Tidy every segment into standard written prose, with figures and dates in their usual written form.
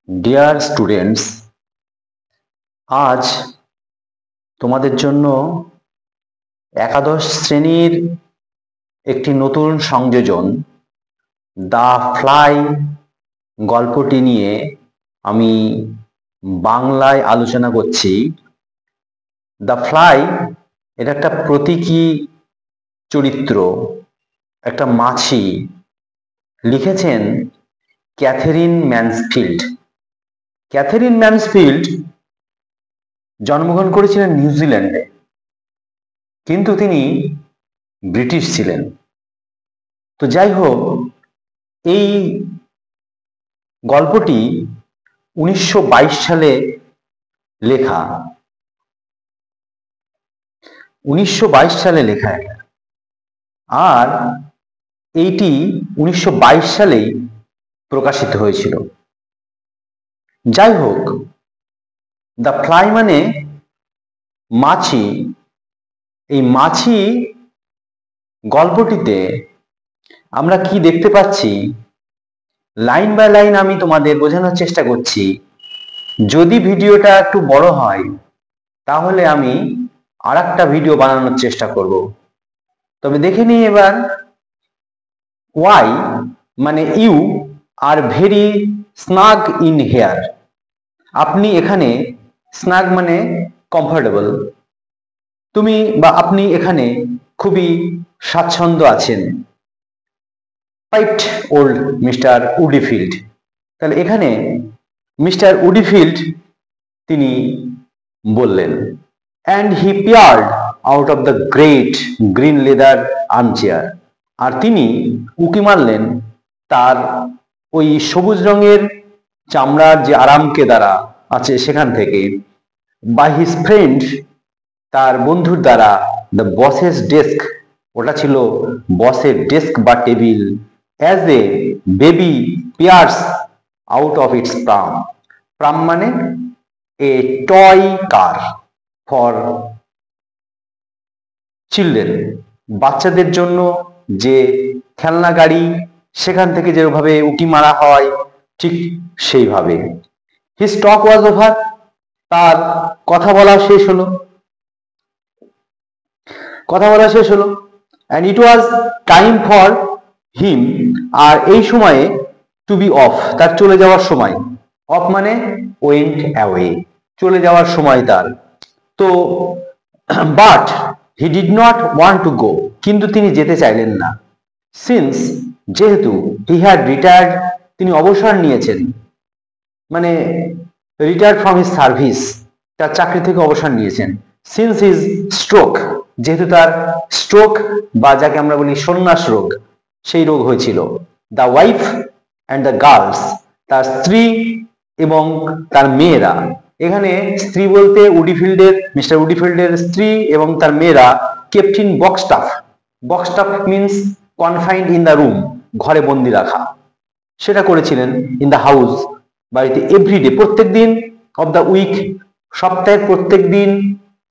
Dear students, আজ তোমাদের জন্য একাদশ শ্রেণীর একটি নতুন সংযোজন দ্য ফ্লাই গল্পটি নিয়ে আমি বাংলায় আলোচনা করছি। দ্য ফ্লাই এটা একটা প্রতীকী চরিত্র, একটা মাছি। লিখেছেন ক্যাথেরিন ম্যানসফিল্ড। ক্যাথেরিন ম্যানসফিল্ড জন্মগ্রহণ করেছিলেন নিউজিল্যান্ডে, কিন্তু তিনি ব্রিটিশ ছিলেন। তো যাই হোক, এই গল্পটি 1922 সালে লেখা। 1922 সালে লেখা এটা, আর এইটি 1922 সালেই প্রকাশিত হয়েছিল। যাই হোক, দ্য ফ্লাই মানে মাছি। এই মাছি গল্পটিতে আমরা কি দেখতে পাচ্ছি, লাইন বাই লাইন আমি তোমাদের বোঝানোর চেষ্টা করছি। যদি ভিডিওটা একটু বড় হয় তাহলে আমি আর একটা ভিডিও বানানোর চেষ্টা করব। তবে দেখে নিই এবার। ওয়াই মানে you are very snug in here. আপনি এখানে, স্নাগ মানে কমফোর্টেবল, তুমি বা আপনি এখানে খুবই স্বাচ্ছন্দ্য আছেন। Piped old mister Woodifield. তাহলে এখানে মিস্টার উডিফিল্ড তিনি বললেন, and he peered out of the great green leather armchair. আর তিনি উকি মারলেন তার ওই সবুজ রঙের চামড়ার যে আরামকেদারা আছে সেখান থেকে। বাই হিজ ফ্রেন্ড, তার বন্ধুর দ্বারা, দ্য বসেস ডেস্ক, ওটা ছিল বসের ডেস্ক বা table, as a baby peers out of its pram. Pram মানে a toy car for children, বাচ্চাদের জন্য যে খেলনা গাড়ি, সেখান থেকে যেভাবে উকি মারা হয় ঠিক সেইভাবে। হিজ টক ওয়াজ ওভার, তার কথা বলা শেষ হলো। And it was time for him, আর এই সময়ে টু বি অফ, তার চলে যাওয়ার সময়। অফ মানে ওয়েন্ট অ্যাওয়ে, চলে যাওয়ার সময় তার। তো but he did not want to go, কিন্তু তিনি যেতে চাইলেন না। সিন্স, যেহেতু, হি হ্যাড রিটায়ার্ড, তিনি অবসর নিয়েছেন, মানে রিটায়ার্ড ফ্রম হিজ সার্ভিস, তার চাকরি থেকে অবসর নিয়েছেন। সিন্স হিজ স্ট্রোক, যেহেতু তার স্ট্রোক বা যাকে আমরা বলি সন্ন্যাস রোগ, সেই রোগ হয়েছিল। The wife and the girls, তার স্ত্রী এবং তার মেয়েরা। এখানে স্ত্রী বলতে উডিফিল্ডের, মিস্টার উডিফিল্ডের স্ত্রী এবং তার মেয়েরা kept in boxed up. Boxed up means confined in the room, ঘরে বন্দি রাখা। সেটা করেছিলেন ইন দ্য হাউস, বাড়িতে। এভরিডে, প্রত্যেক দিন, অফ দ্য উইক, সপ্তাহের প্রত্যেক দিন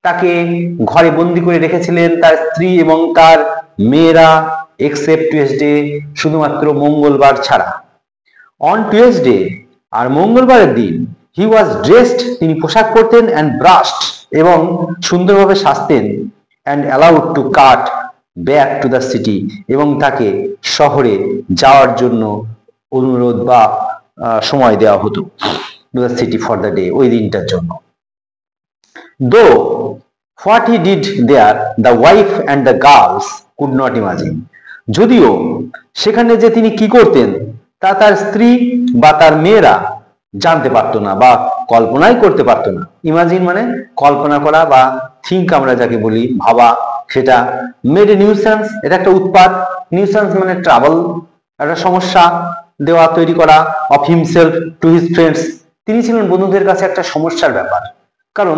তাকে ঘরে বন্দি করে রেখেছিলেন তার স্ত্রী এবং তার মেয়েরা, এক্সেপ্ট টুয়েসডে, শুধুমাত্র মঙ্গলবার ছাড়া। অন টুয়েসডে, আর মঙ্গলবারের দিন, হি ওয়াজ ড্রেসড, তিনি পোশাক পরতেন, অ্যান্ড ব্রাশড, এবং সুন্দরভাবে সাজতেন, and allowed to cut back to the city, এবং তাকে শহরে যাওয়ার জন্য অনুরোধ বা সময় দেওয়া হতো, two the city for the day, ওই দিনটার জন্য। দো what he did there the wife and the girls could not imagine, যদিও সেখানে যে তিনি কি করতেন তা তার স্ত্রী বা তার মেয়েরা জানতে পারতো না বা কল্পনাই করতে পারতো না। ইমাজিন মানে কল্পনা করা বা থিঙ্ক আমরা যাকে বলি, ভাবা, সেটা। মেড এ নিউসেন্স, এটা একটা উৎপাত। নিউসেন্স মানে ট্রাবল, একটা সমস্যা দেওয়া, তৈরি করা। Of himself to his friends, তিনি ছিলেন বন্ধুদের কাছে একটা সমস্যার ব্যাপার। কারণ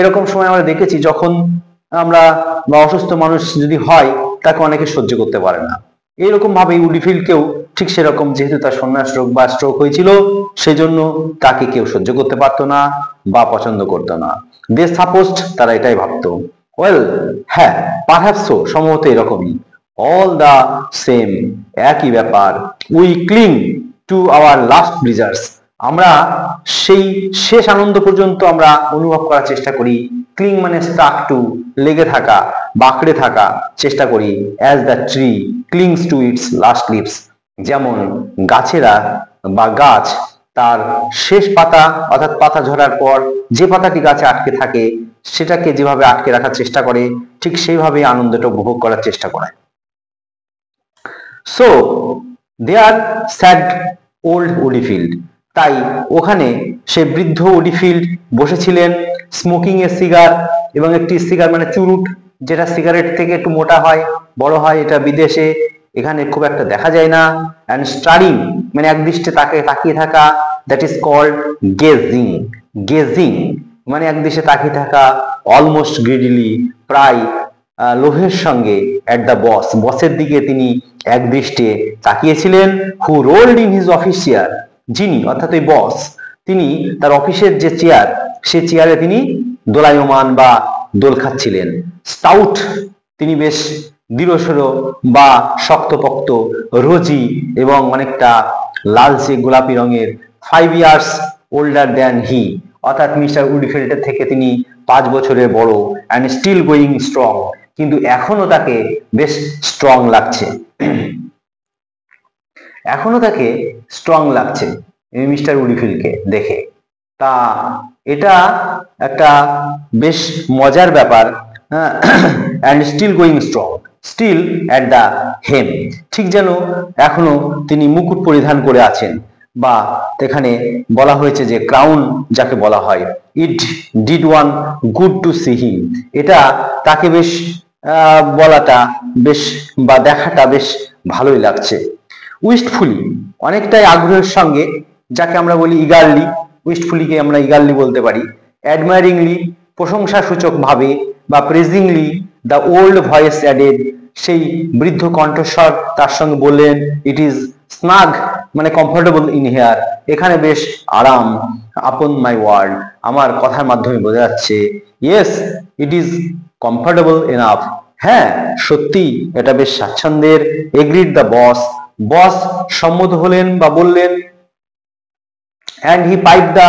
এরকম সময় আমরা দেখেছি, যখন আমরা বা অসুস্থ মানুষ যদি হয়, তাকে অনেকে সহ্য করতে পারে না। এইরকম ভাবে উডিফিল্ডকেও ঠিক সেরকম, যেহেতু তার সন্ন্যাস রোগ বা স্ট্রোক হয়েছিল, সেজন্য তাকে কেউ সহ্য করতে পারতো না বা পছন্দ করতো না। দে সাপোজড, তারা এটাই ভাবতো। ওয়েল, হ্যাঁ, পারহ্যাপস সো, সম্ভবত এরকমই। অল দা সেম, একই ব্যাপার। We cling to our last pleasures, আমরা সেই শেষ আনন্দ পর্যন্ত আমরা অনুভব করার চেষ্টা করি। ক্লিং মানে স্টাক টু, লেগে থাকা, বাঁকড়ে থাকা চেষ্টা করি। As the tree clings to its last leaves, যেমন গাছেরা বা গাছ তার শেষ পাতা অর্থাৎ পাতা ঝরার পর যে পাতাটি গাছে আটকে থাকে সেটাকে যেভাবে আটকে রাখার চেষ্টা করে, ঠিক সেইভাবে আনন্দটা উপভোগ করার চেষ্টা করে। সো দেয়ার স্যাড ওল্ড উডিফিল্ড, তাই ওখানে সে বৃদ্ধ উডিফিল্ড বসেছিলেন, স্মোকিং এ সিগার, এবং একটি সিগার মানে চুরুট, যেটা সিগারেট থেকে একটু মোটা হয়, বড় হয়, এটা বিদেশে, এখানে খুব একটা দেখা যায় না। অ্যান্ড স্টারিং মানে একদৃষ্টে তাকে তাকিয়ে থাকা, that is called gazing. Gazing মানে একদৃষ্টে তাকিয়ে থাকা, অলমোস্ট গ্রিডিলি প্রায় লোভের সঙ্গে, অ্যাট দ্য বস বসের দিকে তিনি একদৃষ্টে তাকিয়েছিলেন। Who rolled in his office chair, যিনি অর্থাৎ ওই বস, তিনি তার অফিসের যে চেয়ার সে চেয়ারে তিনি দোলায়মান বা দোল খাচ্ছিলেন। স্টাউট তিনি বেশ দৃঢ়সর বা শক্তপোক্ত, রোজি এবং অনেকটা লালচে গোলাপি রঙের। 5 years older than he, অর্থাৎ মিস্টার উডফিল্ডের থেকে তিনি 5 বছরের বড়। অ্যান্ড স্টিল গোয়িং স্ট্রং, কিন্তু এখনো তাকে বেশ স্ট্রং লাগছে, এখনো তাকে স্ট্রং লাগছে মিস্টার উডফিল্ডকে দেখে। তা এটা একটা বেশ মজার ব্যাপার। And still going strong, still at the helm, ঠিক যেন এখনো তিনি মুকুট পরিধান করে আছেন, বা এখানে বলা হয়েছে যে ক্রাউন যাকে বলা হয়। It did one good to see him, এটা তাকে বেশ বলাটা বেশ বা দেখাটা বেশ ভালোই লাগছে। উইস্টফুলি অনেকটাই আগ্রহের সঙ্গে, যাকে আমরা বলি ইগারলি, উইস্টফুলিকে আমরা ইগারলি বলতে পারি। অ্যাডমায়ারিংলি প্রশংসা সূচক ভাবে, বা প্রেজিংলি দ্য ওল্ড ভয়েস অ্যাডেড, সেই বৃদ্ধ কণ্ঠস্বর তার সঙ্গে বললেন, ইট ইজ স্নাগ মানে কমফোর্টেবল ইন হেয়ার, এখানে বেশ আরাম। আপন মাই ওয়ার্ড, আমার কথার মাধ্যমে বোঝা যাচ্ছে। Yes it is comfortable enough, হ্যাঁ সত্যি এটা বেশ স্বাচ্ছন্দ্যের। এগ্রিড দ্য বস, বস সম্মত হলেন বা বললেন। And he pipe the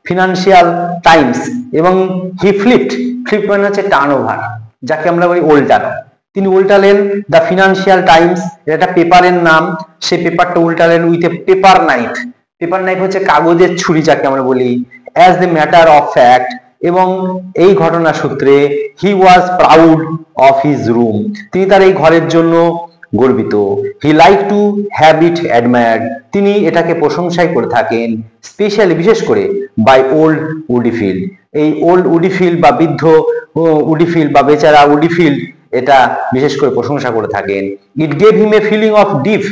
financial Times, এবং হি ফ্লিপড, ফ্লিপ মানে হচ্ছে টার্ন ওভার, যাকে আমরা বলি উল্টানো। তিনি উল্টালেন দ্য ফিনান্সিয়াল টাইমস, এটা পেপারের নাম, সেই পেপারটা উল্টালেন with a paper knife. Paper knife হচ্ছে কাগজের ছুরি যাকে আমরা বলি। As the matter of fact, এবং এই ঘটনা সূত্রে he was proud of his room, তিনি তার এই ঘরের জন্য গর্বিত। He like to have it admired, তিনি এটাকে প্রশংসাই করে থাকেন। স্পেশালি বিশেষ করে বাই ওল্ড উডিফিল্ড, এই ওল্ড উডিফিল্ড বা বৃদ্ধ উডিফিল্ড বা বেচারা উডিফিল্ড এটা বিশেষ করে প্রশংসা করে থাকেন। It gave him a feeling of deep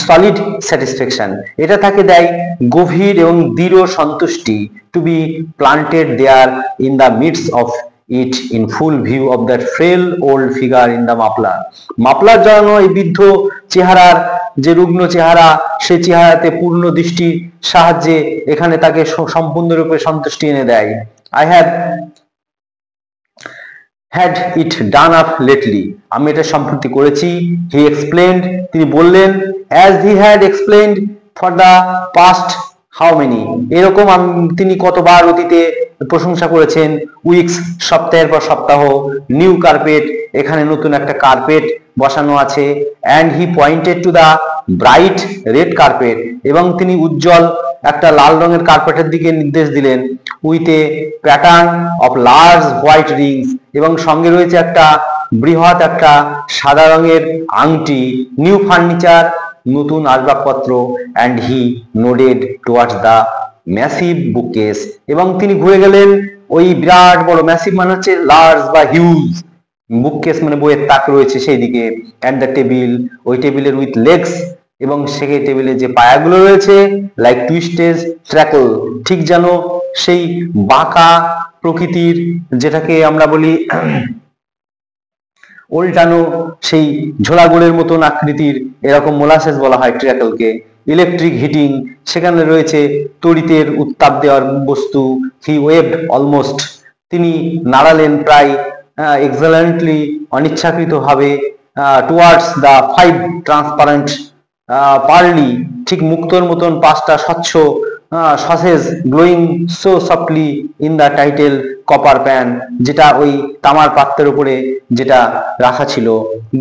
solid satisfaction, এটা তাকে দেয় গভীর এবং দৃঢ় সন্তুষ্টি। To be planted there in the midst of it in full view of that frail old figure in the muffler, muffler জড়ানো এই বৃদ্ধ চেহারার যে রুগ্ন চেহারা, সেই চেহারাতে পূর্ণ দৃষ্টির সাহায্যে এখানে তাকে সম্পূর্ণরূপে সন্তুষ্টি এনে দেয়। I have had it done up lately, আমি এটা সম্প্রতি করেছি। he explained, তিনি বললেন। as he had explained for the past how many, এরকম তিনি কতবার অতীতে প্রশংসা করেছেন। উইকস সপ্তাহের পর সপ্তাহ। নিউ কার্পেট, এখানে নতুন একটা কার্পেট বসানো আছে। and he pointed to the bright red carpet, এবং তিনি উজ্জ্বল একটা লাল রঙের কার্পেটের দিকে নির্দেশ দিলেন। With a pattern of large white Rings, এবং সঙ্গে রয়েছে একটা বৃহৎ একটা সাদা রঙের আংটি। নিউ ফার্নিচার, নতুন আসবাবপত্র। And he nodded towards the massive bookcase, এবং তিনি ঘুরে গেলেন ওই বিরাট বড়, ম্যাসিভ মানে হচ্ছে লার্জ বা হিউজ, বুককেস মানে বইয়ের তাক রয়েছে সেই দিকে। অ্যান্ড দ্য টেবিল, ওই টেবিলের উইথ লেগস, এবং সেই টেবিলে যে পায়াগুলো রয়েছে লাইক টুইস্টেড ট্র্যাকল, ঠিক যেন সেই বাঁকা প্রকৃতির, যেটাকে আমরা বলি উল্টানো সেই ঝোলাগোলের মতন আকৃতির, এরকম মোলাসেস বলা হয় ট্র্যাকলকে। ইলেকট্রিক হিটিং, সেখানে রয়েছে তড়িতের উত্তাপ দেওয়ার বস্তু। হি ওয়েভড অলমোস্ট, তিনি নাড়ালেন প্রায় এক্সালেন্টলি অনিচ্ছাকৃত ভাবে টুয়ার্ডস দ্য 5 ট্রান্সপারেন্ট পার্লি, ঠিক মুক্তোর মতন 5টা স্বচ্ছ sausage glowing so softly in the tilted copper pan, যেটা ওই তামার পাত্রের উপরে যেটা রাখা ছিল।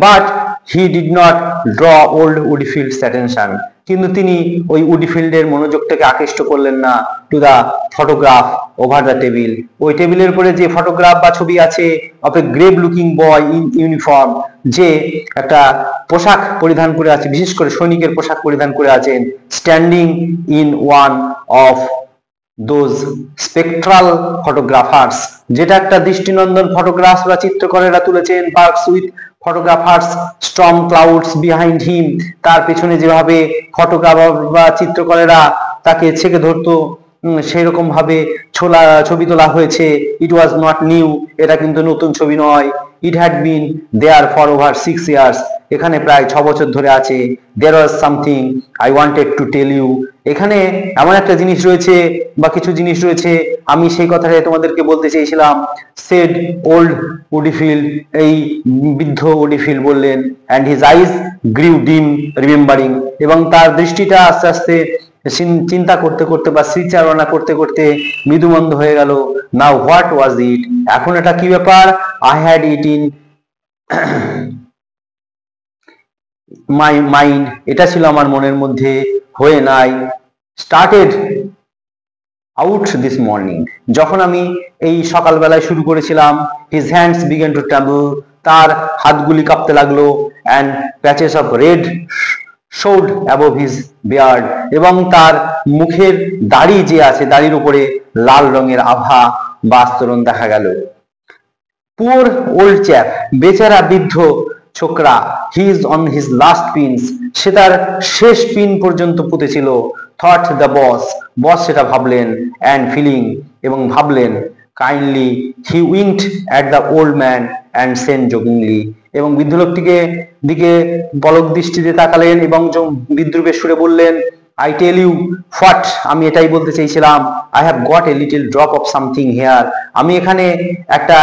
But he did not draw old Woodifield's attention, কিন্তু তিনি ওই উডিফিল্ডের মনোযোগটাকে আকৃষ্ট করলেন না to the photograph over the table, ওই টেবিলের উপরে যে ফটোগ্রাফ বা ছবি আছে of a grave looking boy in uniform, যে একটা পোশাক পরিধান করে আছে, বিশেষ করে সৈনিকের পোশাক পরিধান করে আছেন, standing in one of those spectral photographers, যেটা একটা দৃষ্টিনন্দন ফটোগ্রাফ বা চিত্রকরেরা তুলেছেন, parks with photographers storm clouds behind him, তার পেছনে যেভাবে ফটোগ্রাফার বা চিত্রকরেরা তাকে ছেকে ধরতো সেই রকম ভাবে ছবি তোলা হয়েছে। ইট ওয়াজ নট নিউ, এটা কিন্তু নতুন ছবি নয়। It had been there for over 6 years, এখানে প্রায় 6 বছর ধরে আছে। There was something I wanted to tell you, এখানে এমন একটা জিনিস রয়েছে বা কিছু জিনিস রয়েছে আমি সেই কথাটাই তোমাদেরকে বলতে চেয়েছিলাম। সেড ওল্ড উডিফিল্ড, এই বৃদ্ধ উডিফিল্ড বললেন, অ্যান্ড হিজ আইজ গ্রিউ ডিম রিমেম্বারিং, এবং তার দৃষ্টিটা আস্তে আস্তে চিন্তা করতে করতে বা স্মৃতিচারণা করতে করতে মৃদুমন্দ হয়ে গেল। নাও হোয়াট ওয়াজ ইট, এখন এটা কি ব্যাপার? I had it in my mind, এটা ছিল আমার মনের মধ্যে, হয়ে নাই। স্টার্টেড আউট দিস মর্নিং, যখন আমি এই সকালবেলায় শুরু করেছিলাম। হিজ হ্যান্ডস বিগেন টু ট্রেমবল, তার হাতগুলি কাঁপতে লাগলো। And patches of red showed above his beard, এবং তার মুখের দাড়ি যে আছে, দাড়ির উপরে লাল রঙের আভা বা আস্তরণ দেখা গেল। পুয়ার ওল্ড চ্যাপ, বেচারা বৃদ্ধ ছোকরা, he is on his last pins, সে তার শেষ পিন পর্যন্ত পুঁতেছিল। থট দ্য বস, বস সেটা ভাবলেন। অ্যান্ড ফিলিং, এবং ভাবলেন। Kindly he winked at the old man and said jokingly, এবং বৃদ্ধ লোকটিকে দিকে পলক দৃষ্টিতে তাকালেন এবং বিদ্রুপের সুরে বললেন, আই টেল ইউ হোয়াট, আমি এটাই বলতে চেয়েছিলাম। I have got a little drop of something here, আমি এখানে একটা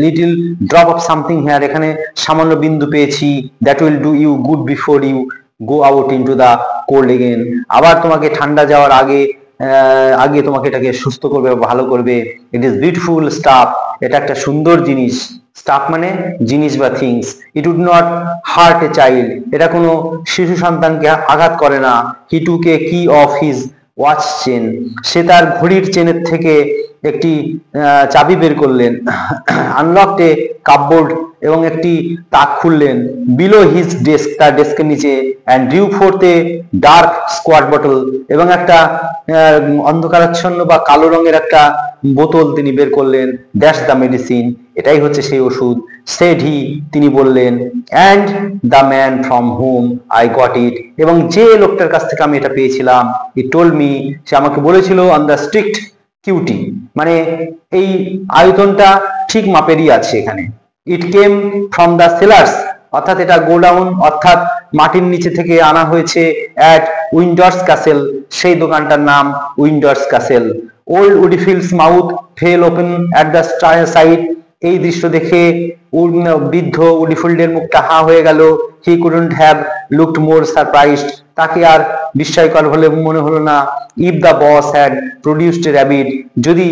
little drop of something here, এখানে সামান্য বিন্দু পেয়েছি। That will do you good before you go out into the cold again, আবার তোমাকে ঠান্ডা যাওয়ার আগে আগে তোমাকে এটাকে সুস্থ করবে, ভালো করবে। ইট ইজ বিউটিফুল স্টাফ, এটা একটা সুন্দর জিনিস। স্টাফ মানে জিনিস বা things. It would not hurt a child, এটা কোনো শিশু সন্তানকে আঘাত করে না। হি টুক এ কি অফ হিজ ওয়াচ চেন, সে তার ঘড়ির চেনের থেকে একটি চাবি বের করলেন। আনলকড এ কাপবোর্ড, এবং একটি তাক খুললেন। বিলো হিজ ডেস্ক, তার ডেস্কের নিচে। And drew fourth a dark squad bottle, এবং একটা অন্ধকারাচ্ছন্ন বা কালো রঙের একটা বোতল তিনি বের করলেন। দ্যাটস দ্য মেডিসিন, এটাই হচ্ছে সেই ওষুধ। সেড হি, তিনি বললেন। And the man from home I got it, এবং যে লোকটার কাছ থেকে আমি এটা পেয়েছিলাম, হি টোল্ড মি, সে আমাকে বলেছিল, অন দ্য স্ট্রিক্ট কিউটি, মানে এই আয়তনটা ঠিক মাপেরই আছে এখানে। ইট কেম ফ্রম দ্য সেলার্স, অর্থাৎ এটা গোডাউন, অর্থাৎ মাটির নিচে থেকে আনা হয়েছে। অ্যাট উইন্ডার্স ক্যাসেল, সেই দোকানটার নাম Windsor castle. Old Woodifield's mouth fell open at the side, এই দৃশ্য দেখে বৃদ্ধ উডিফিল্ডের মুখটা হা হয়ে গেল। He couldn't have looked more surprised, তাকে আর বিস্ময়কর বলে মনে হলো না। If the boss had produced a rabbit, যদি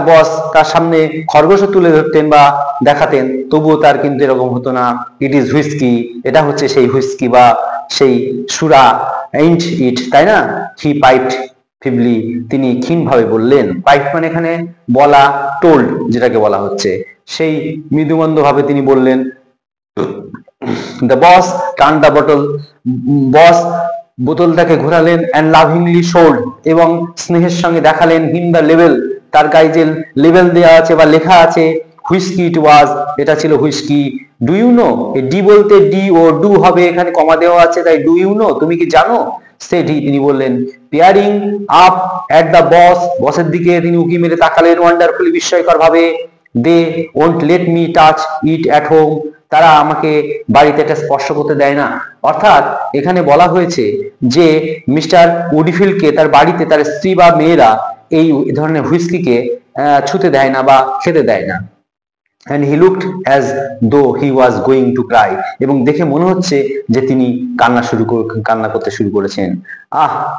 বস তার সামনে খরগোশও তুলে ধরতেন বা দেখাতেন, তবুও তার কিন্তু এরকম হতো না। ইট ইজ হুইস্কি, এটা হচ্ছে সেই হুইস্কি বা সেই সুরা। এইন্ট ইট, তাই না? হি পাইপড ফিবলি, তিনি ক্ষীণভাবে বললেন। পাইপ মানে এখানে বলা, টোল্ড যেটাকে বলা হচ্ছে, সেই মৃদুমন্দ ভাবে তিনি বললেন। The boss turn the bottle, boss বোতলটাকে ঘোরালেন। অ্যান্ড লাভিংলি শোল্ড, এবং স্নেহের সঙ্গে দেখালেন। হিম দ্য লেভেল, তার গায়ে যে লেভেল দেওয়া আছে বা লেখা আছে, হুইস্কি ইট ওয়াজ, এটা ছিল whisky. Do you know, D বলতে ডি ও ডু হবে, এখানে কমা দেওয়া আছে, তাই ডু ইউ নো, তুমি কি জানো? সেড হি, তিনি বললেন। Peering up at the boss, বসের দিকে তিনি উকি মেরে তাকালেন ওয়ান্ডারফুলি, বিস্ময়কর ভাবে। They won't let me touch it at home, তারা আমাকে বাড়িতে এটা স্পর্শ করতে দেয় না। অর্থাৎ এখানে বলা হয়েছে যে মিস্টার উডিফিল্ডকে তার বাড়িতে তার স্ত্রী বা মেয়েরা এই ধরনের হুইস্কিকে ছুতে দেয় না বা খেতে দেয় না। and he looked as though he was going to cry, এবং দেখে মনে হচ্ছে যে তিনি কান্না করতে শুরু করেছেন।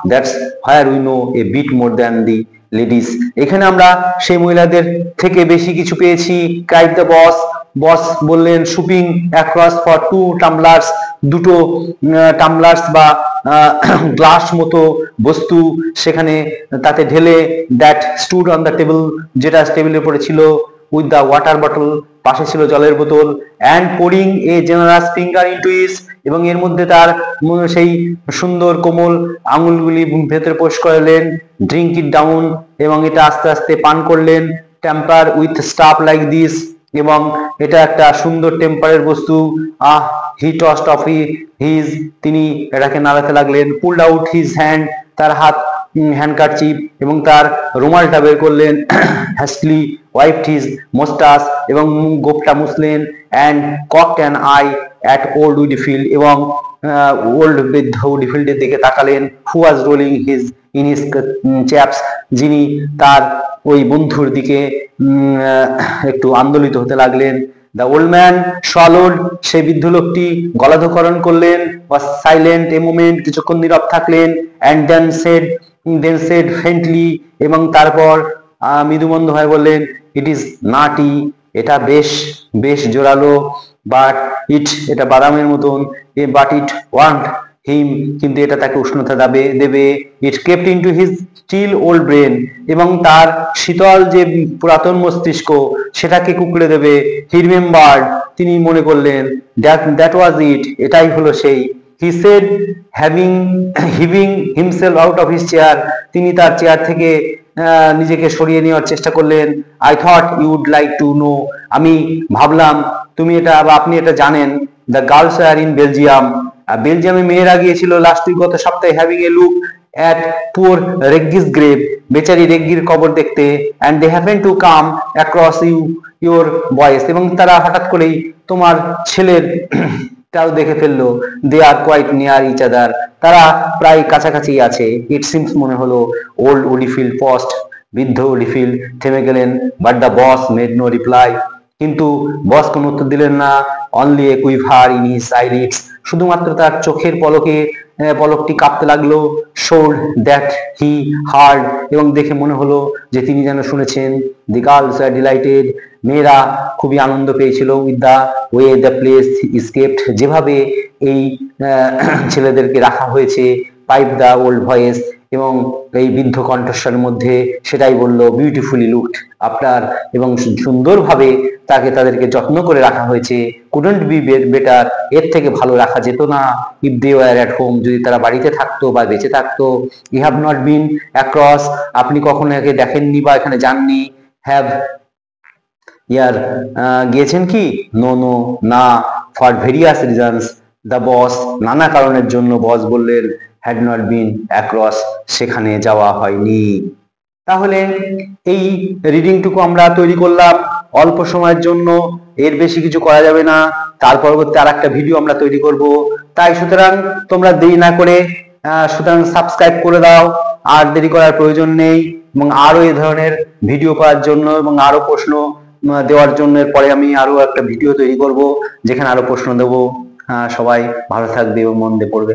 That's where we know a bit more than the ladies, এখানে আমরা সেই মহিলাদের থেকে বেশি কিছু পেয়েছি। ক্রাইড দ্য বস, বস বললেন সুপিং অ্যাক্রস ফর 2 টাম্বলার্স, দুটো টাম্বলার্স বা গ্লাস মতো বস্তু সেখানে তাতে ঢেলে, that stood on the table, যেটা টেবিলের উপরে ছিল, উইথ দ্য ওয়াটার বটল, পাশে ছিল জলের বোতল, and pouring A generous finger into ইট, এবং এর মধ্যে তার সেই সুন্দর কোমল আঙুলগুলি ভেতরে প্রবেশ করলেন। ড্রিঙ্ক ইট ডাউন, এবং এটা আস্তে আস্তে পান করলেন। Temper with staff like this, এবং এটা একটা সুন্দর টেম্পারের বস্তু। হি টসড অফ হিজ, তিনি এটাকে নাড়াতে লাগলেন। পুলড আউট হিজ হ্যান্ড, তার হাত হ্যান্ডকারচিপ এবং তার রুমালটা বের করলেন। হ্যাস্টলি ওয়াইপড হিজ মোস্টাস, এবং গোপটা মুছলেন। And cocked an eye at old Woodfield, এবং ওল্ড বৃদ্ধ উডফিল্ডের দিকে তাকালেন। Who was rolling his in his chaps, যিনি তার ওই বন্ধুর দিকে একটু আন্দোলিত হতে লাগলেন। দ্য ওল্ড ম্যান swallowed, সেই বৃদ্ধ লোকটি গলাধঃকরণ করলেন। was silent a moment, কিছুক্ষণ নীরব থাকলেন। and then said faintly, এবং তারপর মৃদুমন্দ হয়ে বললেন, it is nutty, এটা বেশ জোরালো। but এটা বাদামের মতন। but it warmed him, কিন্তু এটা তাকে উষ্ণতা দেবে। it kept into his still old brain, এবং তার শীতল যে পুরাতন মস্তিষ্ক সেটাকে কুঁকড়ে দেবে। he remembered, তিনি মনে করলেন, that was it, এটাই হলো সেই। he said, heaving himself out of his chair, তিনি তার চেয়ার থেকে নিজেকে সরিয়ে নেওয়ার চেষ্টা করলেন। I thought you would like to know, আমি ভাবলাম তুমি এটা বা আপনি এটা জানেন। the girls were in Belgium, বেলজিয়ামে মেয়েরা গিয়েছিল লাস্ট উইক, গত সপ্তাহে, having a look at poor Reggie's grave, বেচারি রেগ্গির কবর দেখতে। and they happen to come across your boys, এবং তারা হঠাৎ করেই তোমার ছেলের টাও দেখে ফেললো। they are quite near each other, তারা প্রায় কাছাকাছি আছে। it seems, মনে হলো। old উডিফিল্ড paused, বৃদ্ধ উডিফিল্ড থেমে গেলেন। but the boss made no reply, কিন্তু বস কোনো উত্তর দিলেন না। only a quiver in his eyelids, শুধুমাত্র তার চোখের পলকটি কাঁপতে লাগলো। showed that he heard, এবং দেখে মনে হলো যে তিনি যেন শুনেছেন। the girls were delighted, মেয়েরা খুবই আনন্দ পেয়েছিল। with the way the place is kept, যেভাবে এই ছেলেদেরকে রাখা হয়েছে। pipe the old voice, এবং এই বৃদ্ধ কণ্ঠস্বরের মধ্যে সেটাই বলল, বিউটিফুলি লুকড আফটার, এবং সুন্দরভাবে তাদেরকে যত্ন করে রাখা হয়েছে। couldn't be better, এর থেকে ভালো রাখা যেত না। if they were at home, যদি তারা বাড়িতে থাকতো বা বেঁচে থাকতো। you have not been across, আপনি কখনো একে দেখেননি বা এখানে যাননি। have গিয়েছেন কি? no না। for various reasons, the boss, নানা কারণের জন্য বস বললেন। had not been across, সেখানে যাওয়া হয়নি। তাহলে এই রিডিংটুকু আমরা তৈরি করলাম অল্প সময়ের জন্য, এর বেশি কিছু করা যাবে না। তার পরবর্তী আর একটা ভিডিও আমরা তৈরি করব। তাই সুতরাং তোমরা দেরি না করে সুতরাং সাবস্ক্রাইব করে দাও, আর দেরি করার প্রয়োজন নেই। এবং আরো এই ধরনের ভিডিও পাওয়ার জন্য এবং আরো প্রশ্ন দেওয়ার জন্য পরে আমি আরো একটা ভিডিও তৈরি করব যেখানে আরো প্রশ্ন দেবো। সবাই ভালো থাকবে এবং মন দিয়ে পড়বে।